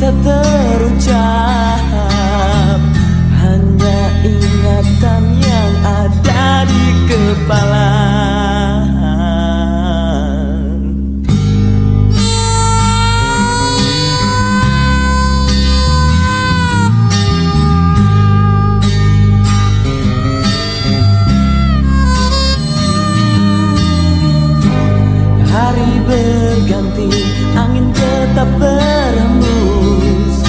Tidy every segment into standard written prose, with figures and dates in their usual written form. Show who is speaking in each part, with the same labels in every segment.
Speaker 1: bisa terucap, hanya ingatan yang ada di kepala. Hari berganti, angin tetap berhembus,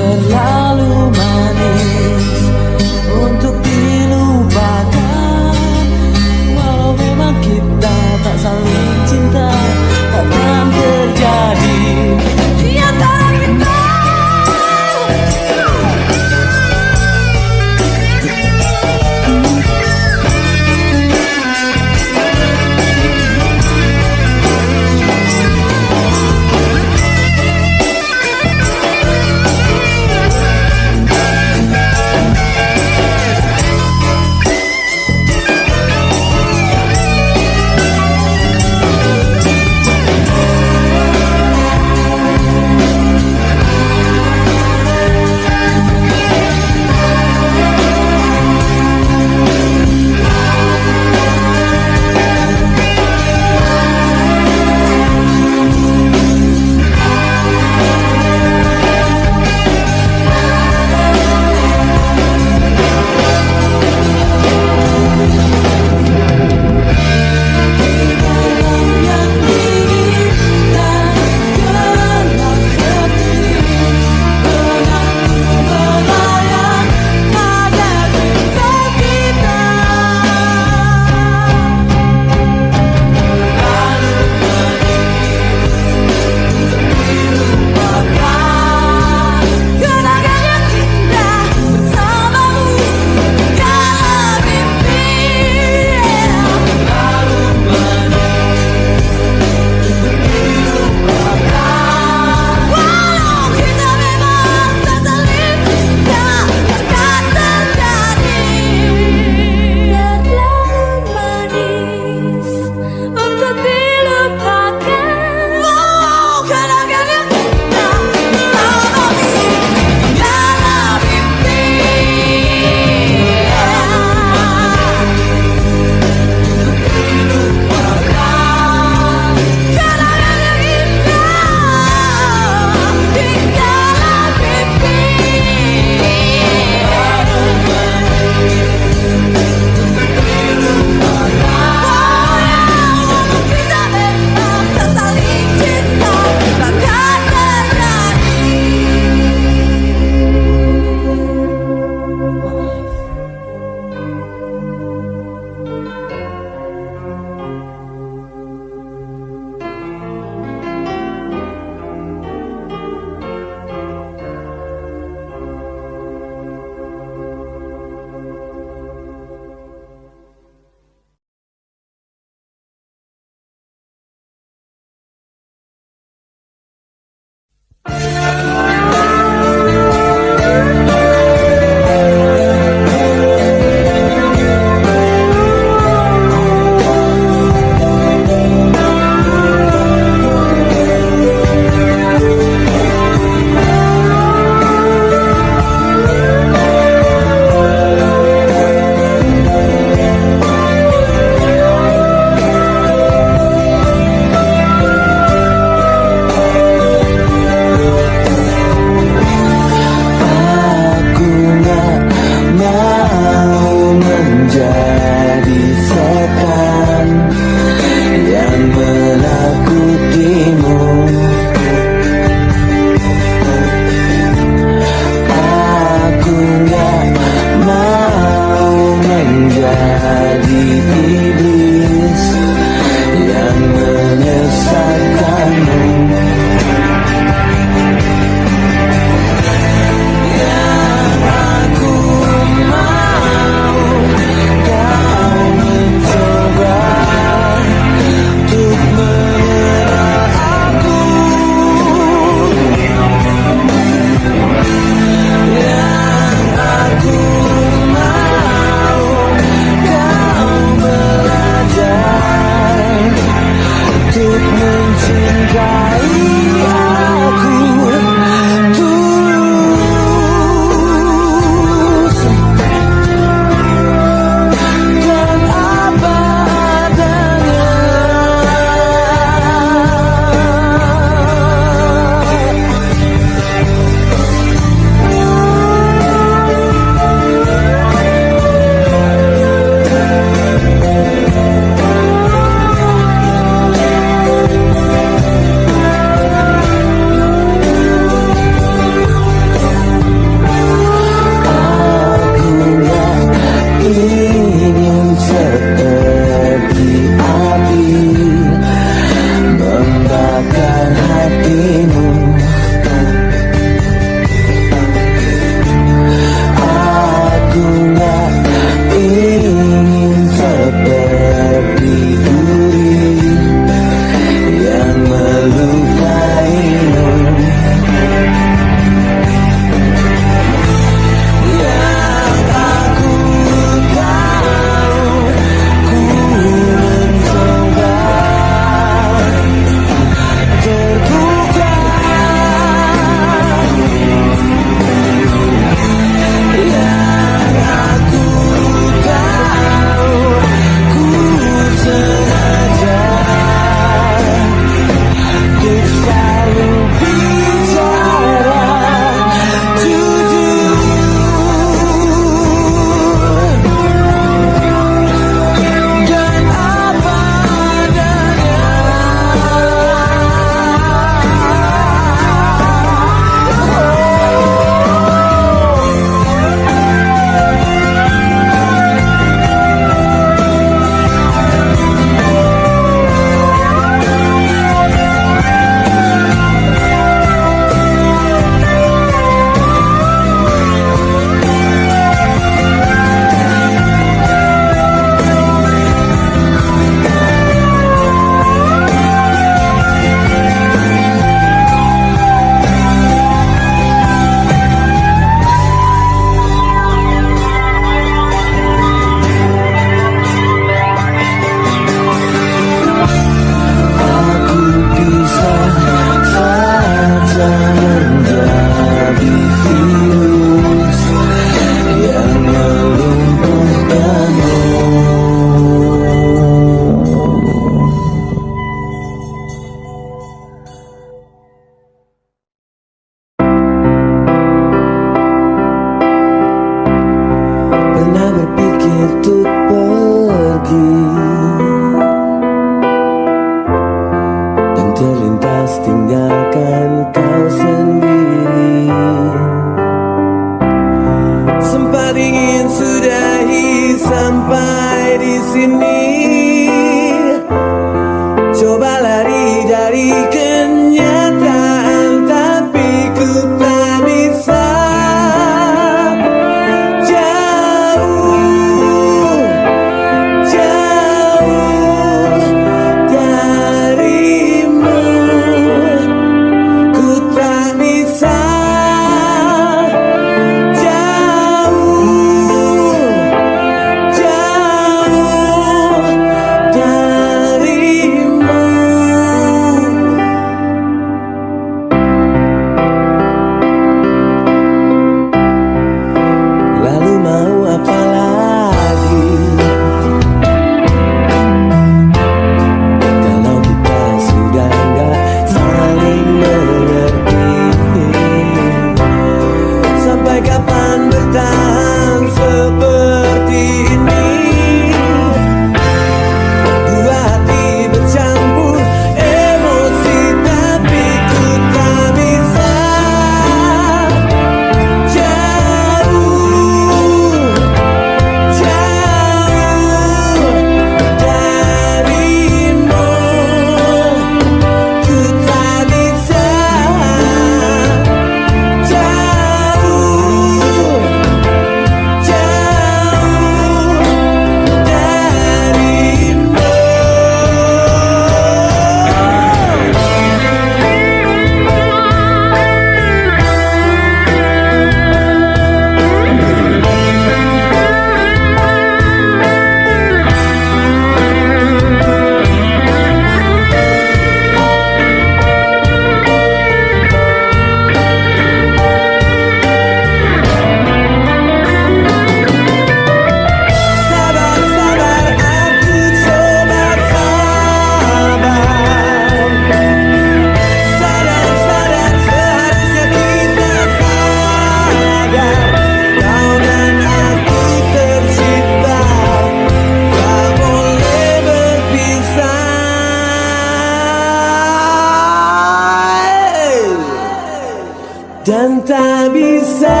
Speaker 1: dan tak bisa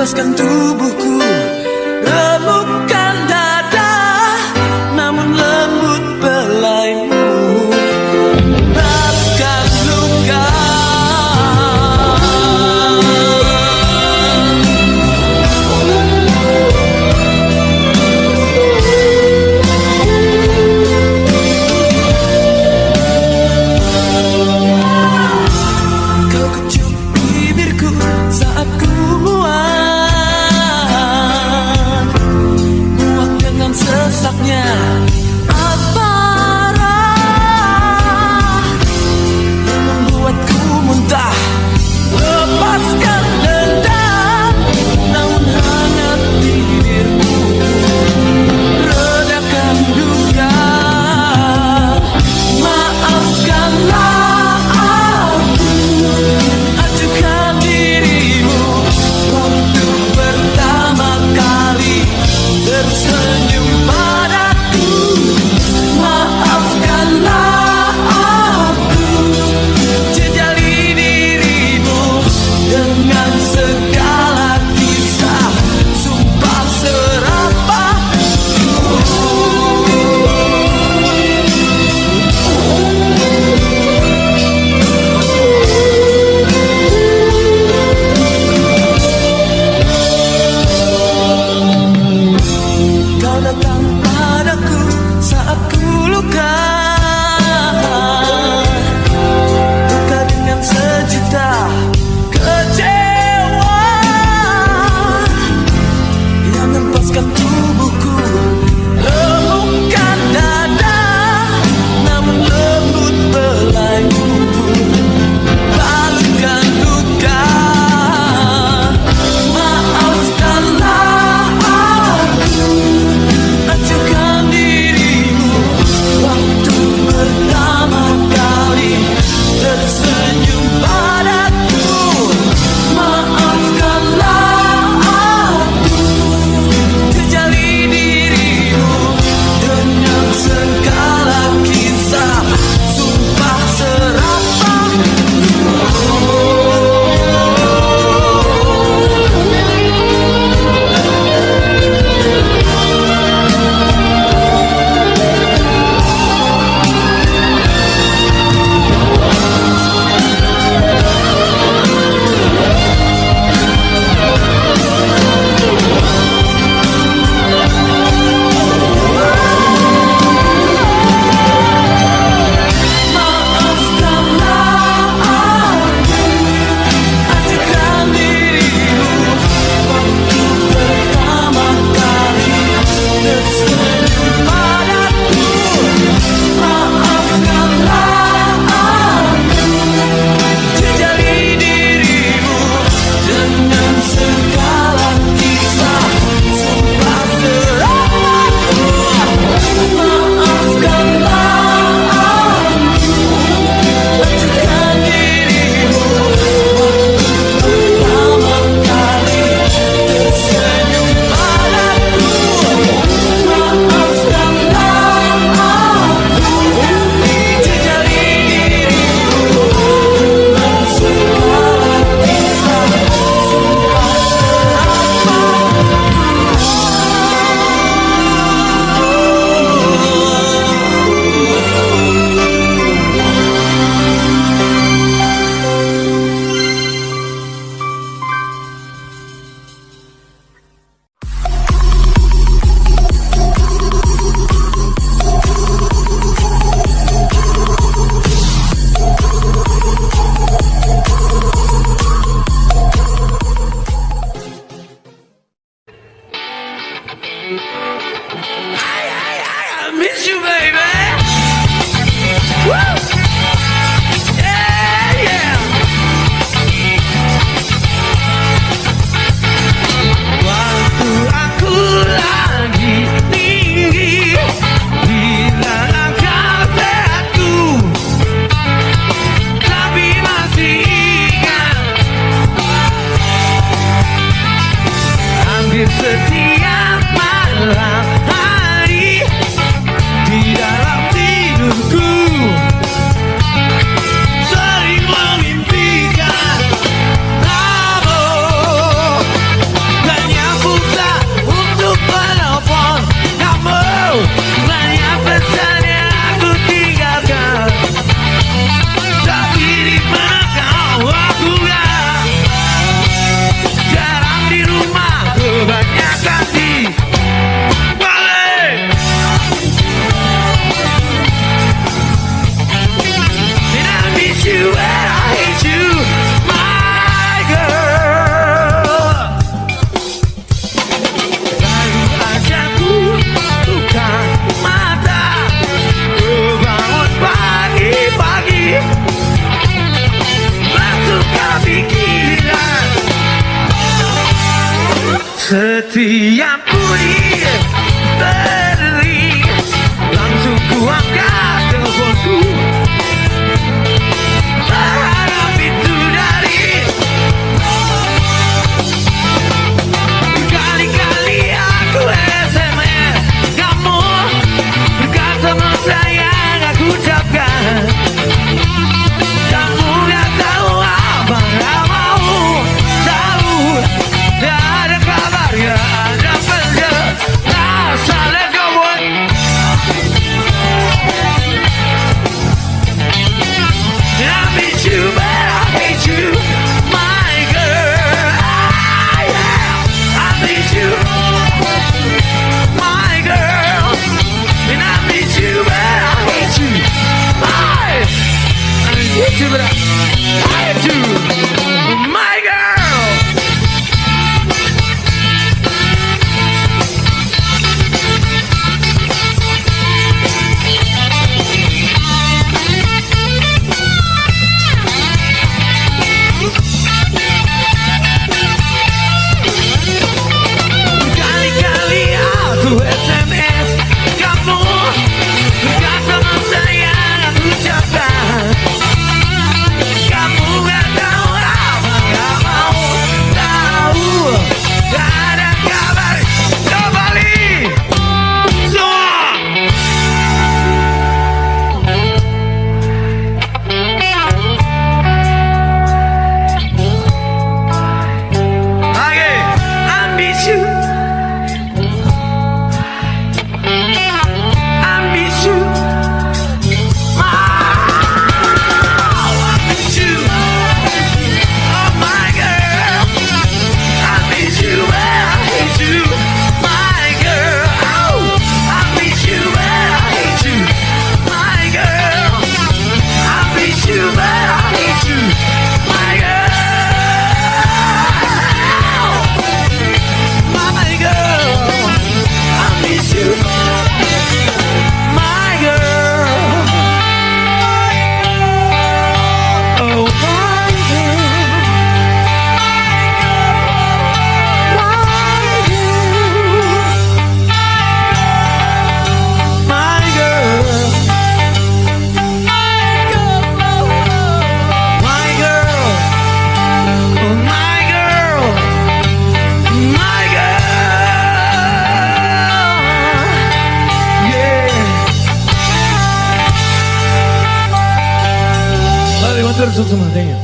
Speaker 2: Lepaskan tubuhku, relupkan dada, namun lembut belaimu bahkan luka. Kau kecup bibirku saat ku muak, Setiap bunyi berderi, langsung ku angkat teleponku. Berharap itu dari kali-kali aku SMS kamu, berkata sayang aku ucapkan. Kamu gak tahu apa, gak mau tahu. Gak ada kabar, gak ada penjelasan. Let's go boy. I miss you, but I hate you, my girl. I miss you, my girl. And I miss you, but I hate you, my. I miss you, but I hate you, my girl. Kali-kali aku SMS kamu, berkata sayang aku ucapkan. Kamu gak tahu apa, gak mau tahu. Gak ada kabar, kembali semua. Okay, I miss you. I miss you. I miss you. Oh my girl. I miss you, but I hate you, my girl. Oh, I miss you, but I hate you, my girl. I miss you, but I hate you, my girl. My girl. I miss you, my girl. Oh, my girl. My girl. My girl. Oh, my girl. My girl. Yeah. Vale, levantar los ojos, mantenga.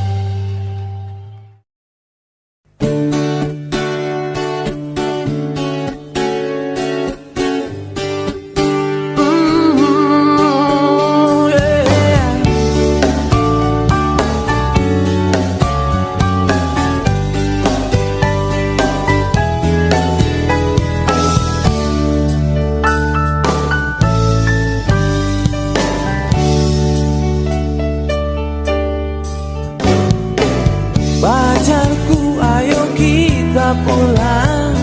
Speaker 2: Pacarku, ayo kita pulang.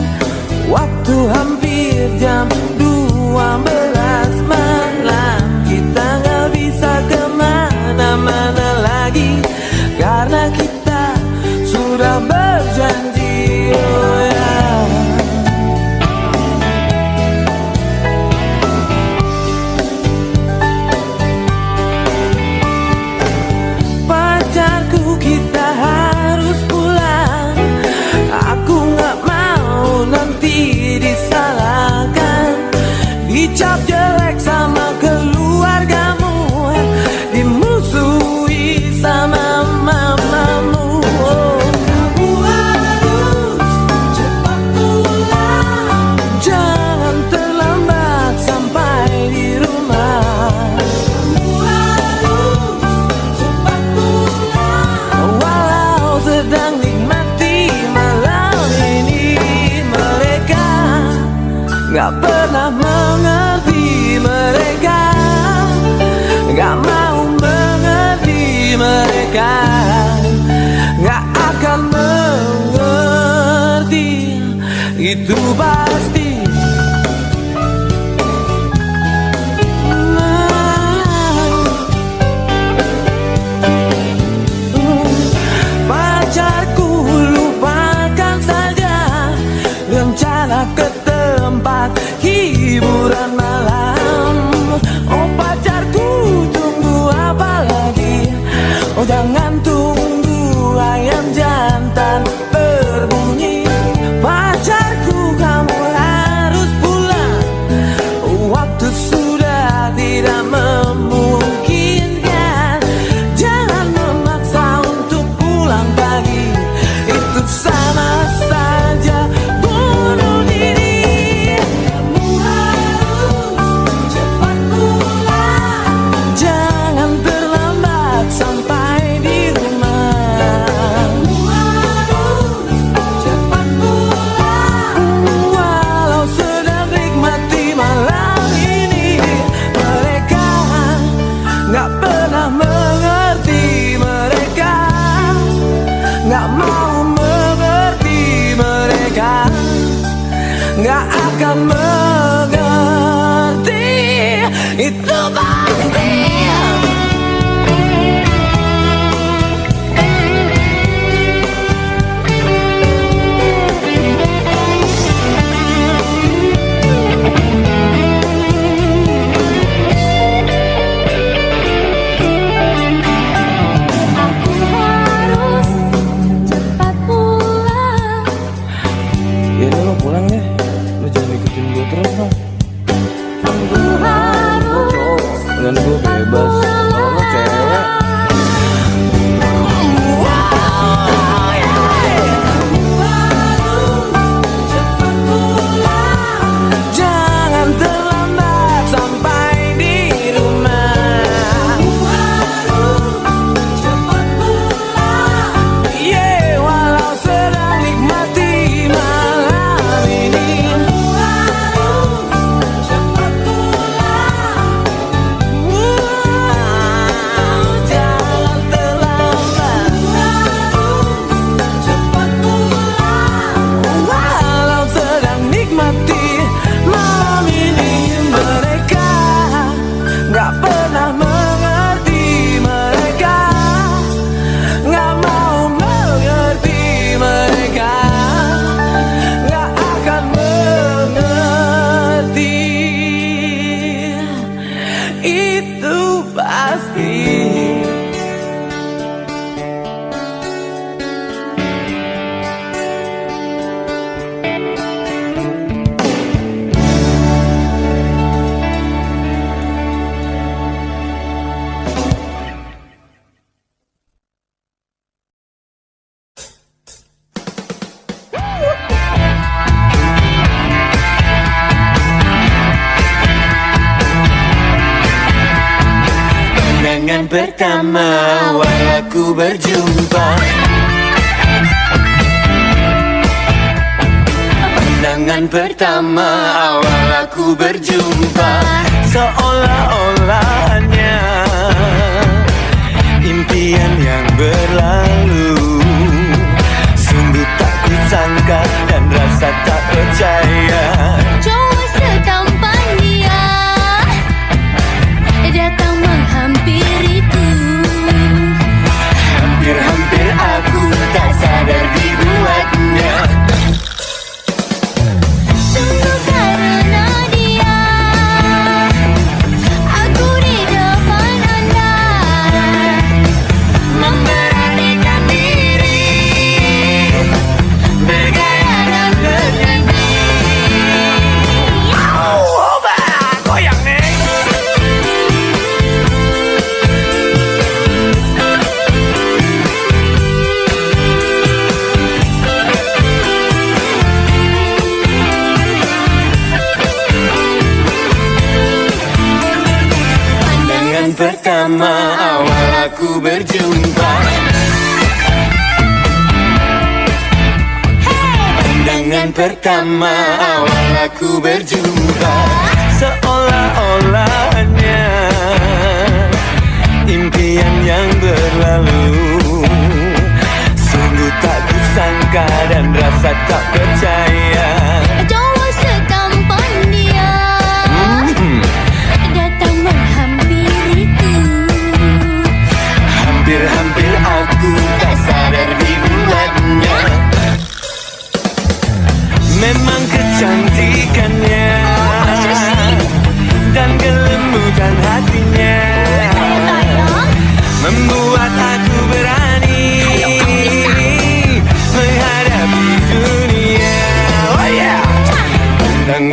Speaker 2: Waktu hampir jam 12 malam. Kita gak bisa kemana-mana lagi, karena kita sudah berjanji. Oh ya. Pacarku, kita harus pulang. Aku gak mau nanti disalahkan, dicap jelek sama keluargamu, dimusuhi sama mamamu. Oh. Kamu harus cepat pulang, jangan terlambat sampai di rumah. Kamu harus cepat pulang, walau sedang nikmati malam ini. Mereka gak pernah mengerti, mereka gak mau mengerti, mereka gak akan mengerti, itu pasti. Pacarku, lupakan saja
Speaker 1: Oh jangan tunggu ayam jantan berbunyi, pacarku kamu harus pulang. Waktu sudah tidak memungkinkan, jangan memaksa untuk pulang pagi. Itu sama saja bunuh diri. Kamu harus cepat pulang, jangan terlambat sampai di rumah. Kamu harus cepat pulang, walau sedang nikmati malam ini. Mereka gak pernah mengerti, mereka gak mau mengerti, mereka gak akan mengerti. Itu pasti.
Speaker 3: Aku harus cepat pulang.
Speaker 1: Ya udah lo pulang deh, lo jangan ikutin gue terus dong.
Speaker 3: Aku harus
Speaker 1: Dan gue bebas, kalau lo cewek. Jangan terlambat sampai di rumah. Yeah, walau sedang nikmati malam ini. Jangan terlambat, walau sedang nikmati malam ini. Mereka gak pernah mengerti, mereka gak mau mengerti, mereka gak akan mengerti. Itu pasti. Pandangan pertama awal aku berjumpa, pandangan pertama awal aku berjumpa, seolah-olah hanya impian yang berlalu. Sungguh tak kusangka dan rasa tak percaya,
Speaker 3: Cowok setampan dia datang menghampiriku.
Speaker 1: hampir-hampir aku tak sadar dibuatnya.
Speaker 3: Sungguh karena dia aku di depan Anda memberanikan diri, bergaya dan bernyanyi.
Speaker 2: Goyang nih.
Speaker 1: Pandangan pertama awal aku berjumpa, pandangan pertama awal aku berjumpa, seolah-olah hanya impian yang berlalu. Sungguh tak kusangka dan rasa tak percaya,
Speaker 3: Cowok setampan dia datang menghampiriku.
Speaker 1: hampir-hampir aku tak sadar dibuatnya. Memang kecantikannya dan kelembutan hatinya membuat aku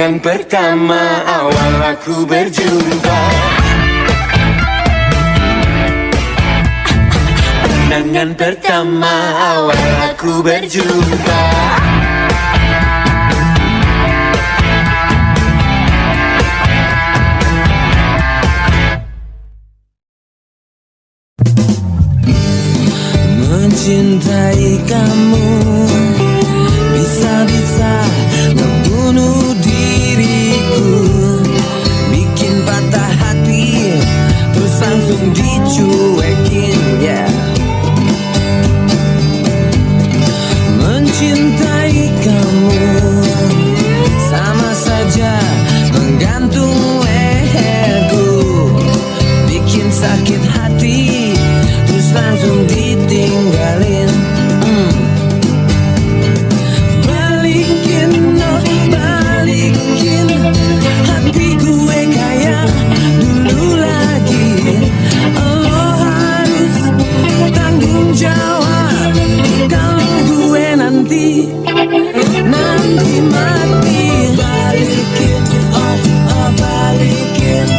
Speaker 4: Kenangan pertama awal aku berjumpa. Kenangan pertama awal aku berjumpa.
Speaker 1: Mencintai kamu bisa-bisa ngebunuh diriku, bikin patah hati terus langsung dicuekin, yeah. Mencintai kamu sama saja menggantung leherku, bikin sakit hati terus langsung ditinggalin. Balikin, oh balikin hati gue kayak dulu lagi. Lo harus tanggung jawab kalau gue nanti mati. Balikin, oh balikin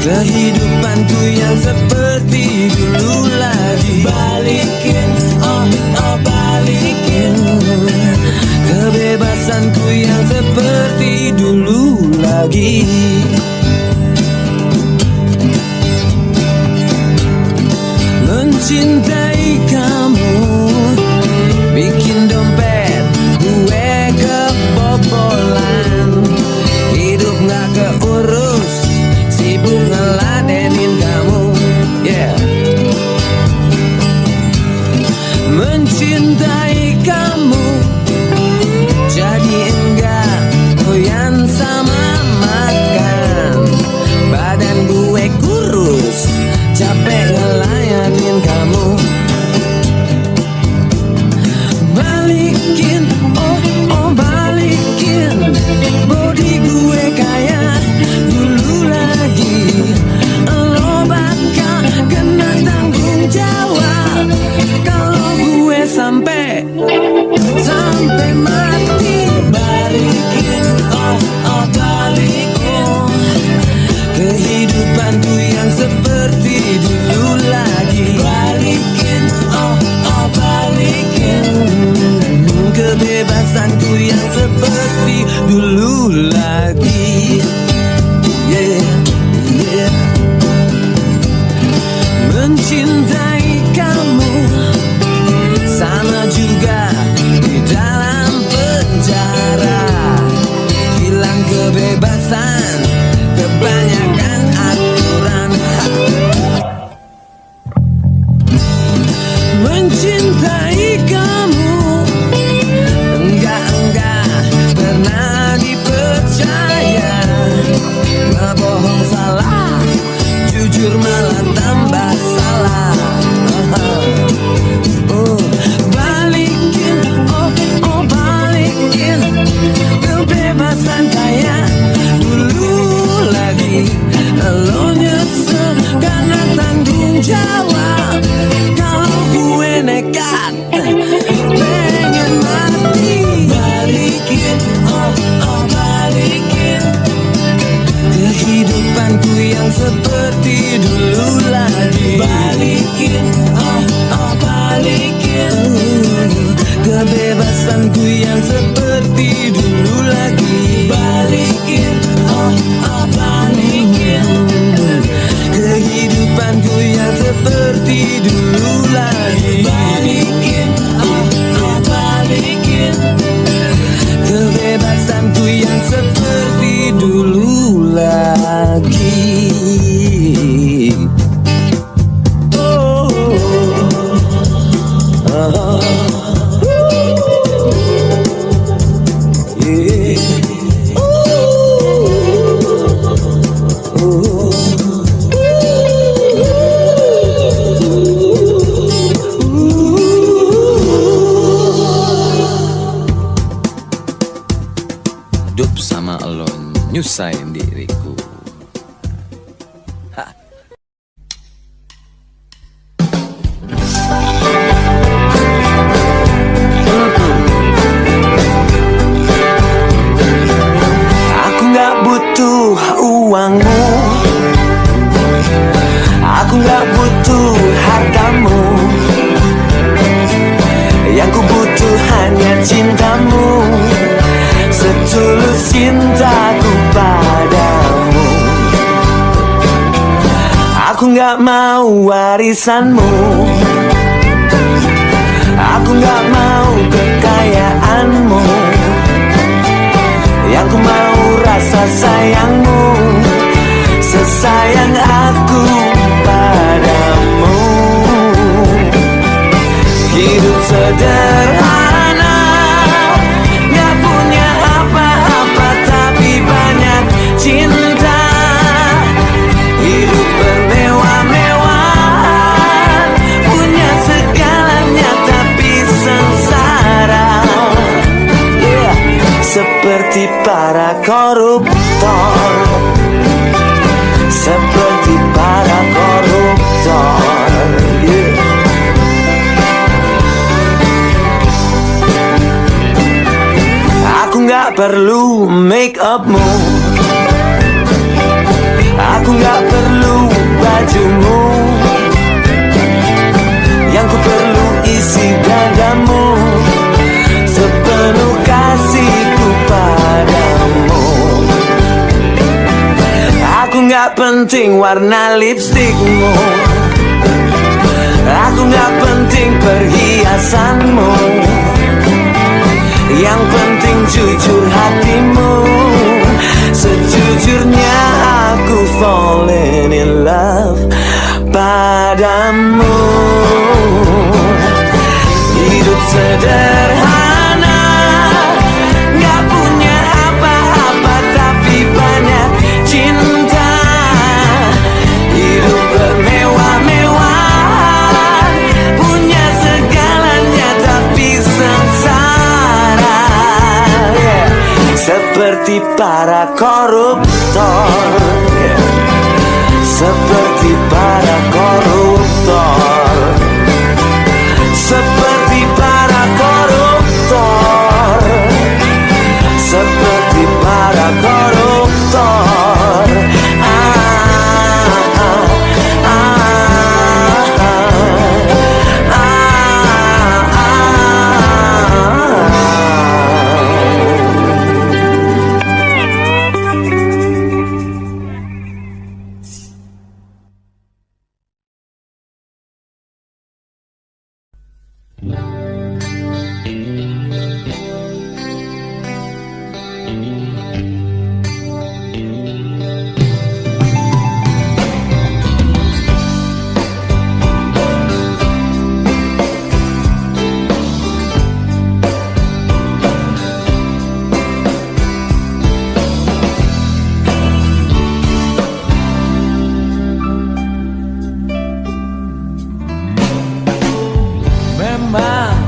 Speaker 1: kehidupanku yang seperti dulu lagi. Balikin, oh balikin kebebasanku yang seperti dulu lagi. Mencintai kamu bikin dompet gue kebobolan, hidup gak keurus, sibuk ngeladenin kamu, yeah. Mencintai kamu jadi enggak doyan sama makan, badan gue kurus, capek ngelayanin kamu. Balikin, oh balikin body gue kayak dulu lagi. Lo bakal kena tanggung jawab kalau gue sampai mati. Balikin, oh balikin kehidupanku yang seperti dulu lagi. Balikin, oh balikin kebebasanku yang seperti dulu lagi, yeah, yeah. Mencintai kamu sama juga di dalam penjara, hilang kebebasan, kebanyakan aturan. Mencintai kamu enggak pernah dipercaya, ngebohong salah, jujur malah tambah salah. Balikin, oh balikin kebebasan kayak dulu lagi. Lo nyesel karena tanggung jawab kalau gue nekat pengen mati. Balikin, oh balikin kehidupanku yang seperti dulu lagi. Balikin, oh balikin kebebasanku yang seperti dulu lagi. Balikin, oh balikin kehidupanku yang seperti dulu lagi. Balikin, oh balikin kebebasanku yang seperti dulu lagi. Hidup sama lo nyusahin diriku. Ha.
Speaker 5: warisanmu. Aku gak mau kekayaanmu, yang ku mau rasa sayangmu, sesayang aku padamu. Hidup sederhana, gak punya apa-apa tapi banyak cinta. Hidup bermewah-mewahan, punya segalanya tapi sengsara. Yeah. Seperti para koruptor, seperti para koruptor. Yeah. Aku gak perlu make upmu, aku gak perlu bajumu, yang ku perlu isi dadamu, sepenuh kasihku padamu. Aku gak penting warna lipstikmu, aku gak penting perhiasanmu, yang penting jujur hatimu. Sejujurnya aku falling in love padamu. Hidup sederhana, gak punya apa-apa tapi banyak cinta. Hidup bermewah-mewahan, punya segalanya tapi sengsara. Yeah. Seperti para koruptor, yeah. Seperti para koruptor, seperti para koruptor, seperti para koruptor. Memang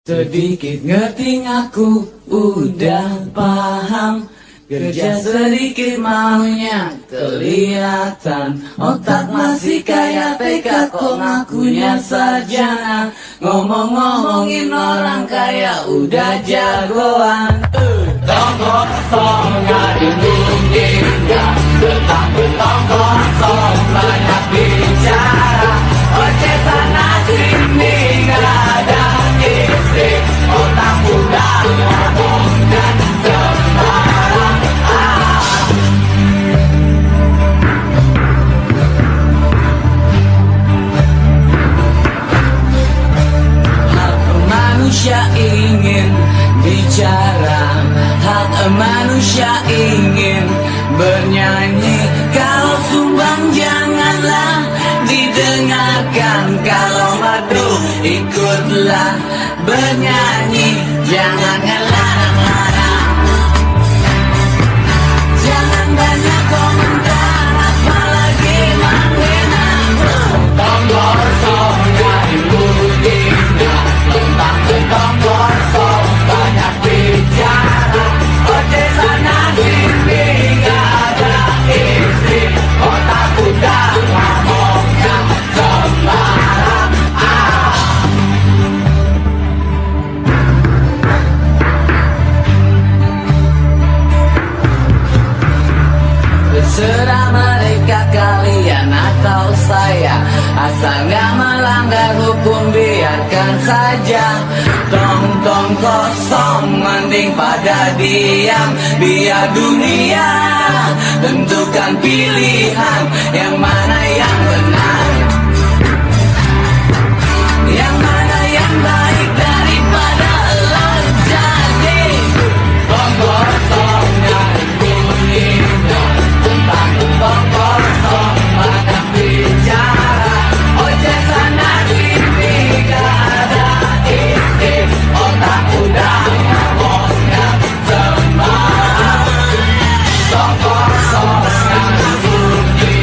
Speaker 6: Sedikit ngerti aku udah paham. Kerja sedikit maunya kelihatan. Otak masih kayak TK kok ngakunya sarjana. Ngomong-ngomongin orang kaya udah jagoan. Tonggo kosong gak dimungkin gak. Betang-betang kosong banyak bicara. Oceh sana sini gak ada isi. Otak muda ngomong dan sembarang. Manusia ingin bicara, hak manusia ingin bernyanyi. Kalau sumbang janganlah didengarkan, kalau madu ikutlah bernyanyi. Jangan ngelarang-larang, jangan banyak komentar, apalagi menghina. Tonggo kosong gak dimungkin. Tentang kosong banyak bicara. Oceh sana sini gak ada isi. Otak udah ngomongnya sembarang. Terserah mereka kalian atau saya, asal gak melanggar hukum biarkan saja. Tong-tong kosong mending pada diam. Biar dunia tentukan pilihan yang mana yang benar, yang mana yang baik daripada lo jadi. Tong kosong gak dikunjungi. Tentang kosong banyak bicara. Oceh sana sini gak ada isi. Otak udah ngomongnya sembarang. Tong kosong gak dikunjungi.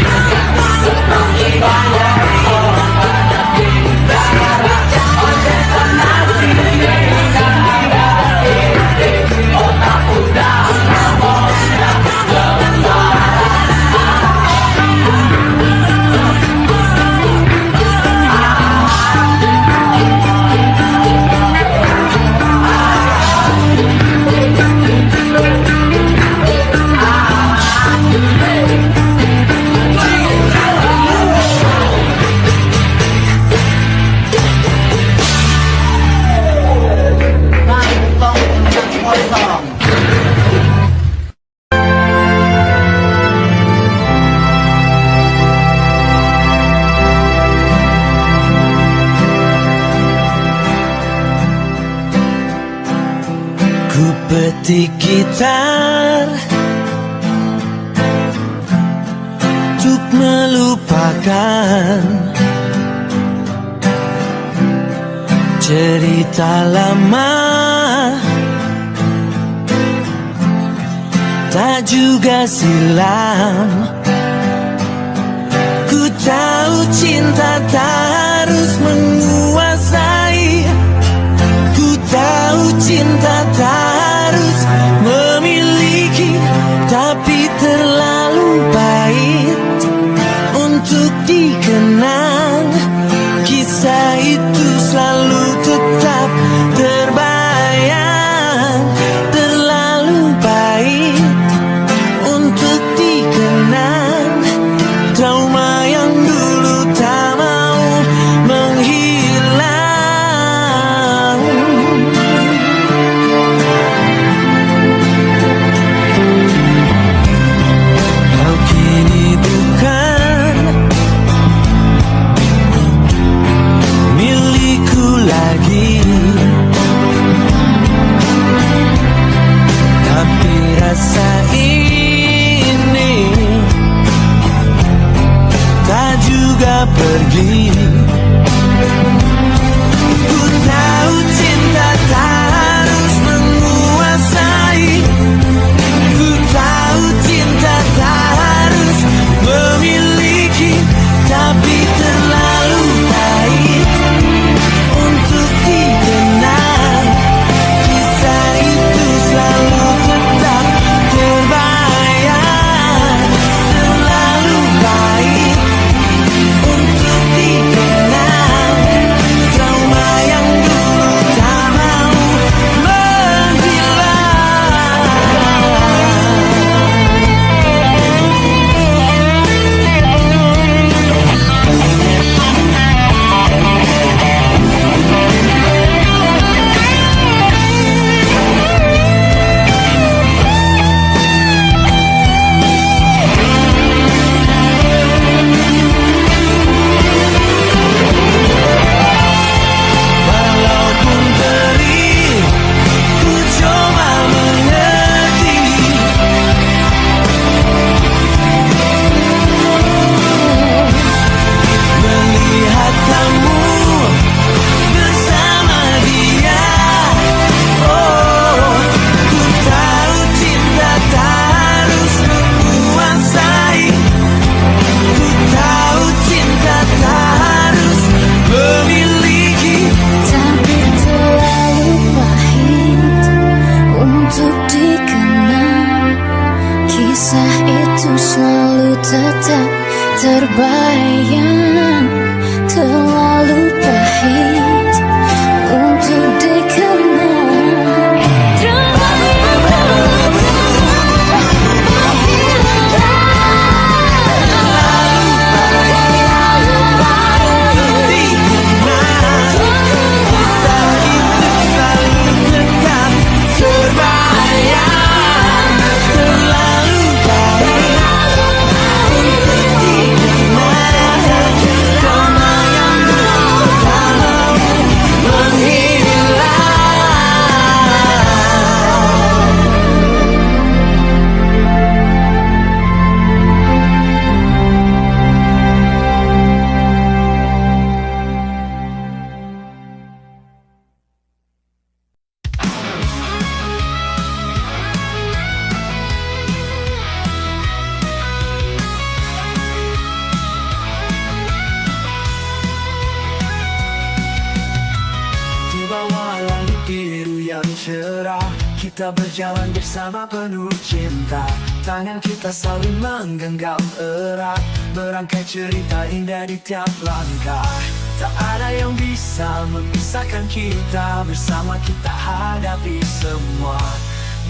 Speaker 6: Tentang kosong banyak bicara. Oceh sana sini gak ada isi. Otak udah ngomongnya sembarang.
Speaker 5: Ku petik gitar untuk melupakan cerita lama, tak juga silam. Ku tahu cinta tak harus menguasai. Ku tahu cinta tak harus memiliki, tapi terlalu pahit untuk dikenang. Kisah itu selalu tetap terbayang. Terlalu pahit untuk dikenang. Trauma yang dulu tak mau
Speaker 7: cerah, kita berjalan bersama penuh cinta. Tangan kita saling menggenggam erat, merangkai cerita indah di tiap langkah. Tak ada yang bisa memisahkan kita, bersama kita hadapi semua.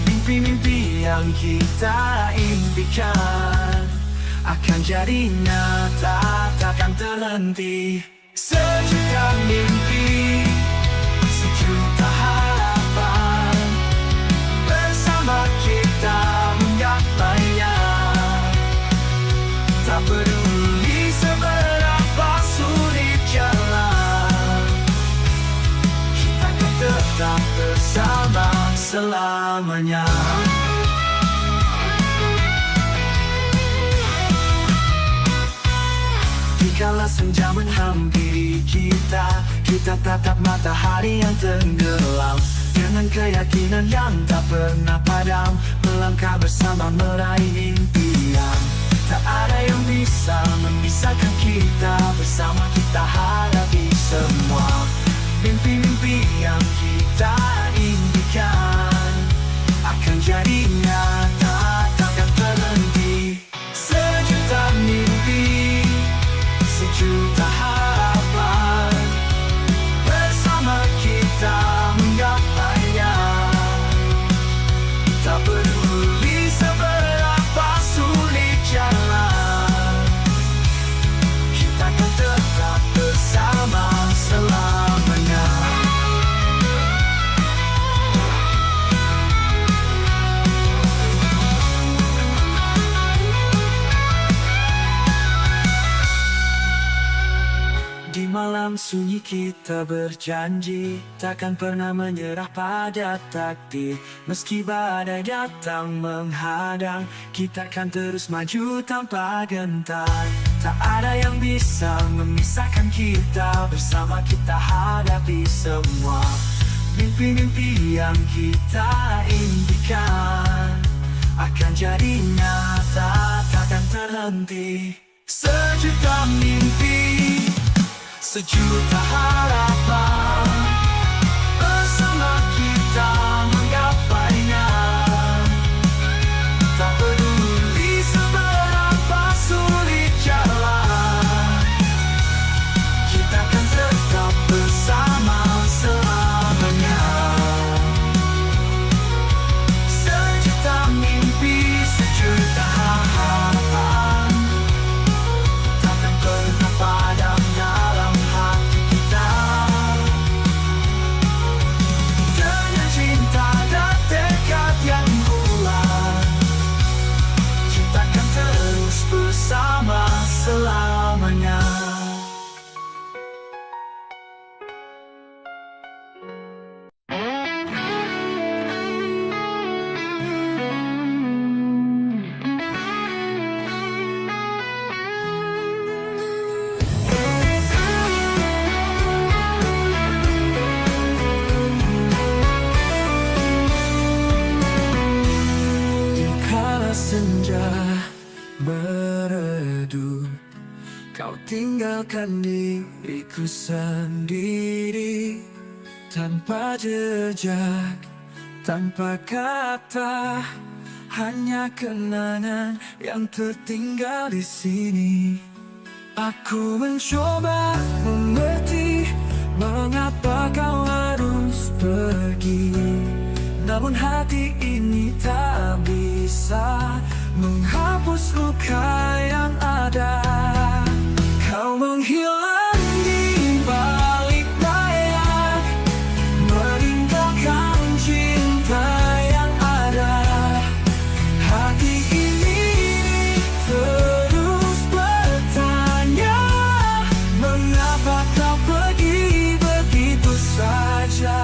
Speaker 7: Mimpi-mimpi yang kita impikan akan jadi nyata, takkan terhenti. Sejuta mimpi, sejuta harapan, bersama kita menggapainya. Tak peduli seberapa sulit jalan, kita akan tetap bersama selamanya. Dikala senja menghampiri kita, kita tatap matahari yang tenggelam. Dengan keyakinan yang tak pernah padam, melangkah bersama meraih impian. Tak ada yang bisa memisahkan kita, bersama kita hadapi semua. Mimpi-mimpi yang kita impikan akan jadi nyata, takkan terhenti. Sejuta mimpi, sejuta harapan, bersama kita menggapainya. Tak peduli seberapa sulit jalan, kita akan tetap bersama selamanya. Di malam sunyi kita berjanji, takkan pernah menyerah pada takdir. Meski badai datang menghadang, kita akan terus maju tanpa gentar. Tak ada yang bisa memisahkan kita, bersama kita hadapi semua. Mimpi-mimpi yang kita impikan akan jadi nyata, takkan terhenti. Sejuta mimpi, sejuta harapan, bersama kita menggapainya. Tak peduli seberapa sulit jalan, kita akan tetap bersama selamanya. Sejuta mimpi, sejuta harapan, takkan pernah padam dalam hati kita. Dengan cinta dan tekad yang kuat, kita akan terus bersama selamanya. Kala senja meredup, kau tinggalkan diriku sendiri, tanpa jejak, tanpa kata, hanya kenangan yang tertinggal di sini. Aku mencoba mengerti mengapa kau harus pergi, namun hati ini tak bisa menghapus luka yang ada. Kau menghilang di balik bayang, meninggalkan cinta yang ada. Hati ini terus bertanya, mengapa kau pergi begitu saja.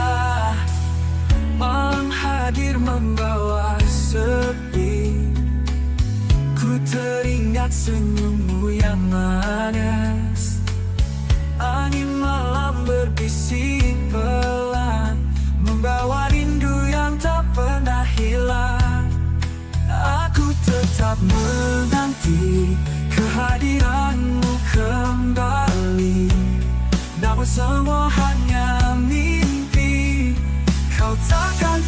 Speaker 7: Malam hadir membawa sepi, ku teringat senyummu yang manis. Angin malam berbisik pelan, membawa rindu yang tak pernah hilang. Aku tetap menanti kehadiranmu kembali, namun semua hanya mimpi. Kau takkan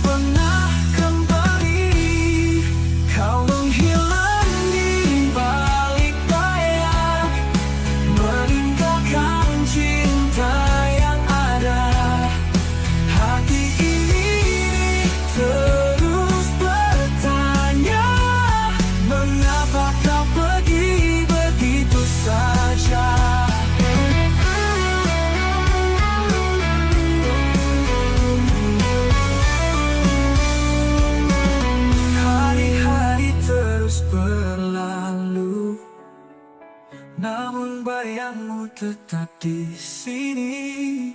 Speaker 7: tetap di sini.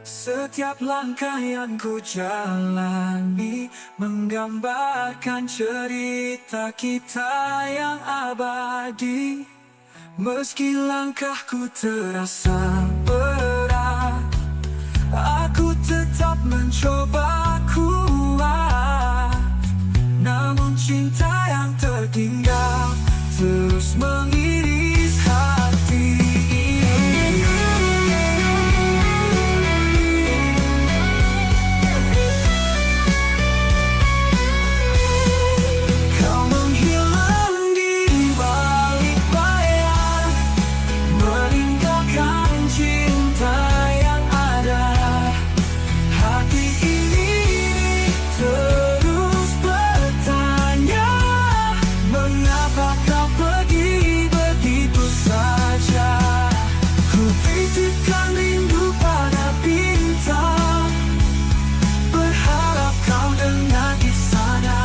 Speaker 7: Setiap langkah yang ku jalani menggambarkan cerita kita yang abadi. Meski langkahku terasa berat, aku tetap mencoba kuat. Namun cinta yang tertinggal terus mengiris hati. Kau menghilang di balik bayang, meninggalkan cinta yang ada. Hati ini terus bertanya, mengapa kau pergi begitu saja? Ku titipkan rindu pada bintang, berharap kau dengar di sana.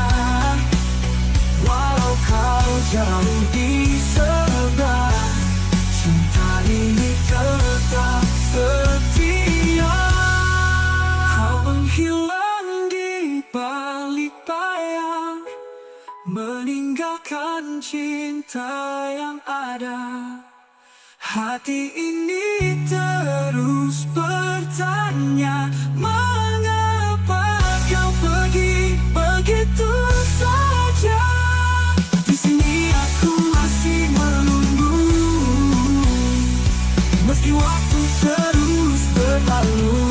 Speaker 7: Walau kau jauh di sebelah, cinta ini tetap setia. Kau menghilang di balik bayang, meninggalkan cinta yang ada. Hati ini terus bertanya, mengapa kau pergi begitu saja? Di sini aku masih menunggu, meski waktu terus berlalu.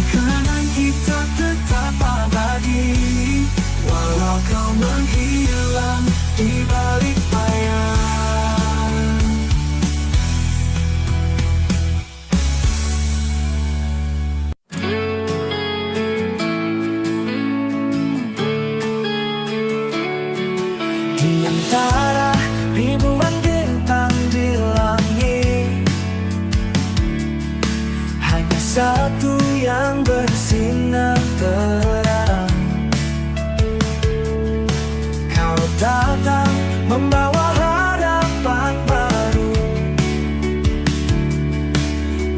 Speaker 7: Kenangan kita tetap abadi, walau kau menghilang di balik bayang. Di antara ribuan bintang di langit, hanya satu yang bersinar terang. Kau datang membawa harapan baru,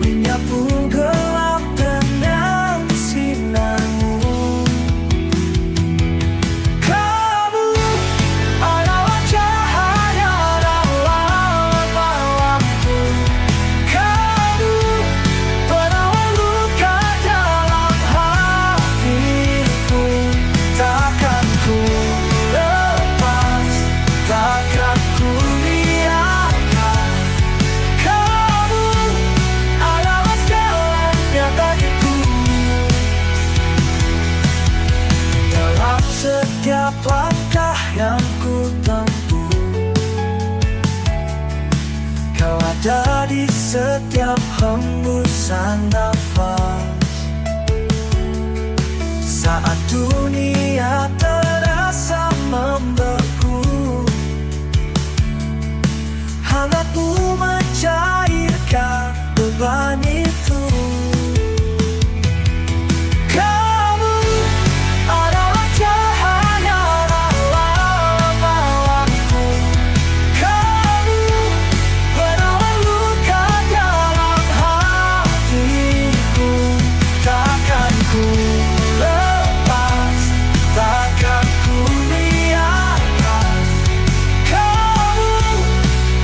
Speaker 7: menyapu gelap dengan sinarmu. Kamu adalah cahaya dalam malamku. Kamu penawar luka dalam hatiku. Takkan ku lepas, takkan ku biarkan. Kamu adalah segalanya bagiku. Dalam setiap langkah yang ku tempuh, kau ada di setiap hembusan nafas. Saat dunia terasa membeku, hangatmu mencairkan beban itu. Kamu adalah cahaya dalam malamku. Kamu penawar luka dalam hatiku. Takkan ku lepas, takkan ku biarkan. Kamu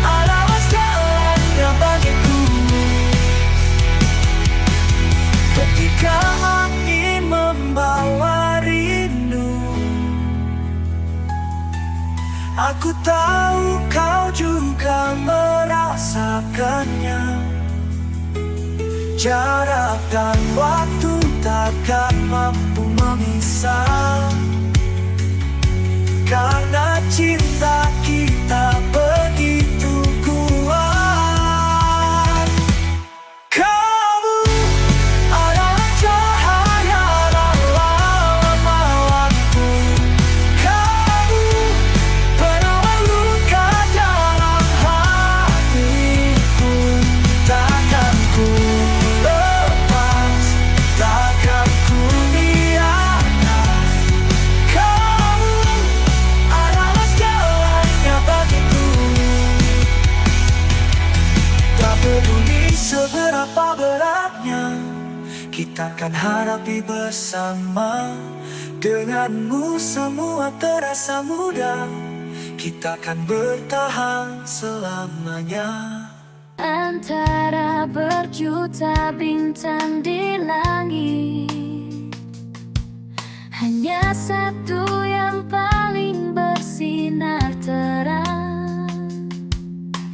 Speaker 7: adalah segalanya bagiku. Ketika angin membawa rindu, aku tahu kau juga merasakannya. Jarak dan waktu takkan mampu memisah, karena cinta kita begitu kuat. Kamu adalah cahaya dalam malamku. Kamu penawar luka dalam hatiku. Takkan ku lepas, takkan ku biarkan. Kamu adalah segalanya bagiku. kita akan hadapi bersama. Denganmu semua terasa mudah, kita akan bertahan selamanya.
Speaker 3: Antara berjuta bintang di langit, hanya satu yang paling bersinar terang.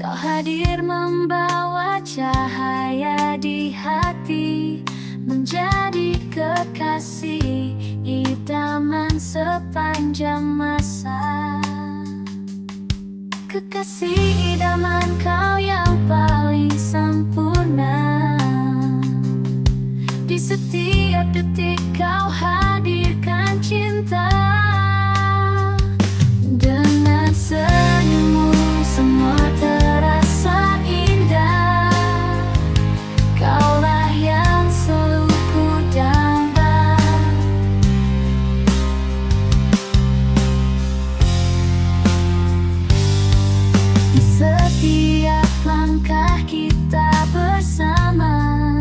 Speaker 3: Kau hadir membawa cahaya di hati, menjadi kekasih idaman sepanjang masa. Kekasih idaman kau yang paling sempurna. Di setiap detik kau hadirkan cinta. Dengan senyummu semua terasa indah. Kaulah yang selalu ku damba. Di setiap langkah kita bersama,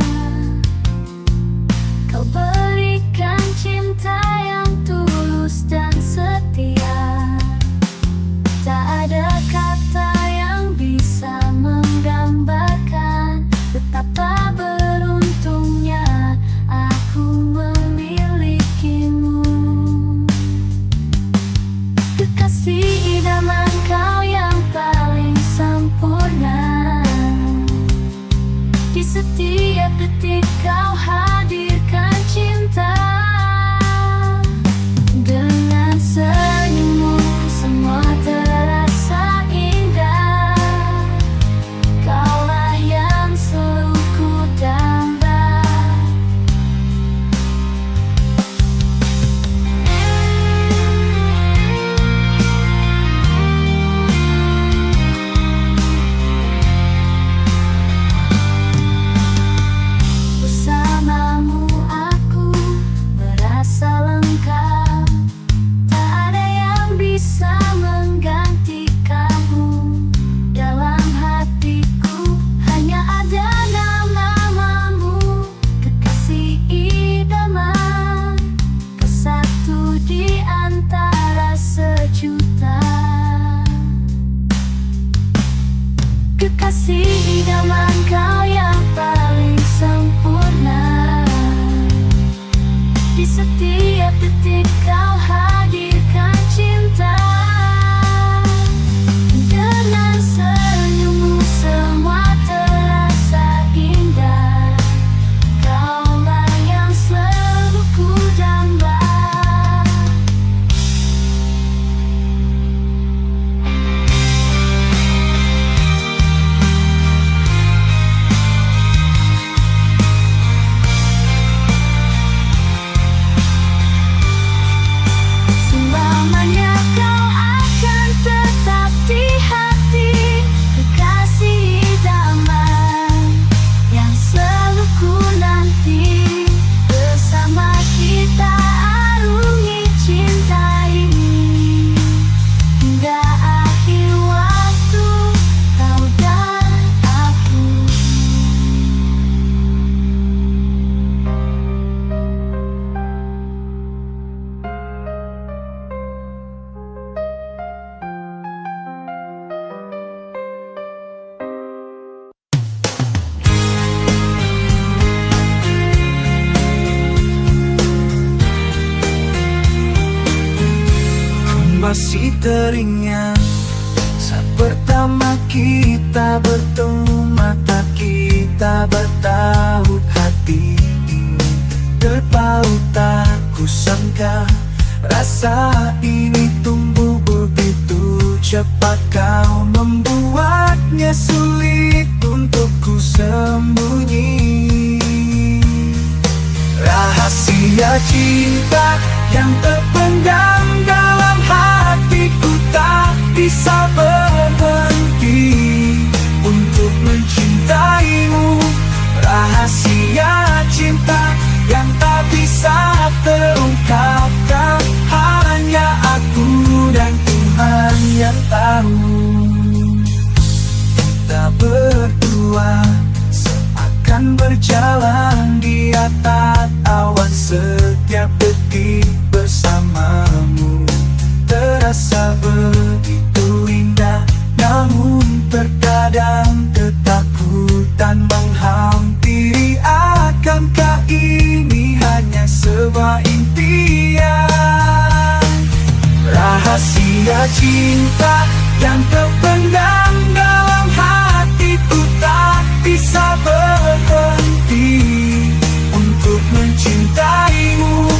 Speaker 3: kau berikan cinta yang tulus dan setia. Tak ada kata yang bisa menggambarkan betapa beruntungnya aku memilikimu. Kekasih idaman kau yang paling sempurna. Di setiap detik kau hadirkan cinta. Dengan senyummu semua terasa indah. Kaulah yang selalu ku damba. Bersamamu aku merasa lengkap. Tak ada yang bisa menggantikanmu. Dalam hatiku hanya ada namamu. Kekasih idaman, kau satu di antara sejuta. Kekasih idaman kau yang paling sempurna. Di setiap detik kau hadirkan cinta. Dengan senyummu semua terasa indah. Kaulah yang selalu ku damba. Selamanya kau akan tetap di hati. Kekasih idaman yang selalu ku nanti. Bersama kita arungi cinta ini hingga akhir waktu, kau dan aku.
Speaker 7: Masih teringat saat pertama kita bertemu, mata kita bertaut, hati ini terpaut. Tak kusangka rasa ini tumbuh begitu cepat. Kau membuatnya sulit untuk ku sembunyi. Rahasia cinta yang terpendam dalam hatiku tak bisa berhenti untuk mencintaimu. Rahasia cinta yang tak bisa terungkapkan, hanya aku dan Tuhan yang tahu. Kita berdua seakan berjalan di mencatat awan setiap detik bersamamu. Terasa begitu indah, namun terkadang ketakutan menghampiri. Akankah ini hanya sebuah impian? Rahasia cinta yang terpendam dalam hatiku tak bisa berhenti untuk mencintaimu.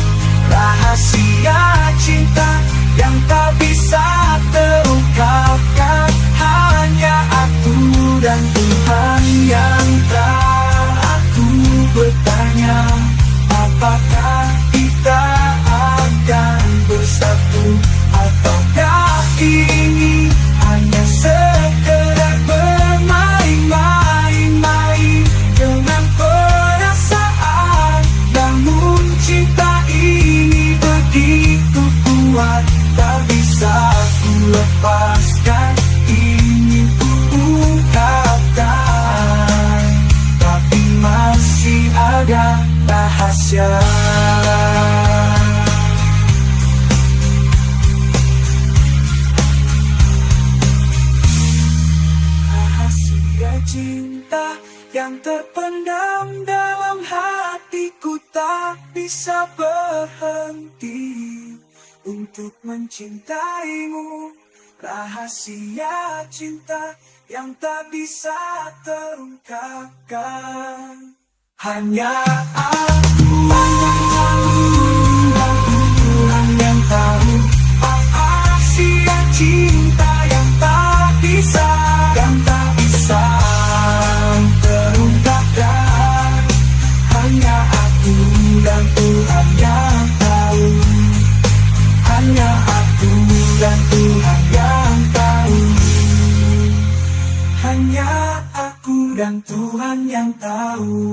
Speaker 7: Rahasia cinta yang tak bisa terungkapkan, hanya aku dan Tuhan yang tahu. Aku bertanya, apakah kita akan bersatu, ataukah ini hanya sekedar bermain-main dengan perasaan? Namun cinta ini begitu kuat, tak bisa ku lepaskan. Ingin ku ungkapkan, tapi masih ada rahasia. Rahasia cinta yang terpendam dalam hatiku tak bisa berhenti untuk mencintaimu. Rahasia cinta yang tak bisa terungkapkan, hanya aku dan Tuhan yang tahu. Rahasia cinta yang tak bisa terungkapkan, hanya aku dan Tuhan yang tahu. Hanya aku dan Tuhan yang tahu. Hanya aku dan Tuhan yang tahu.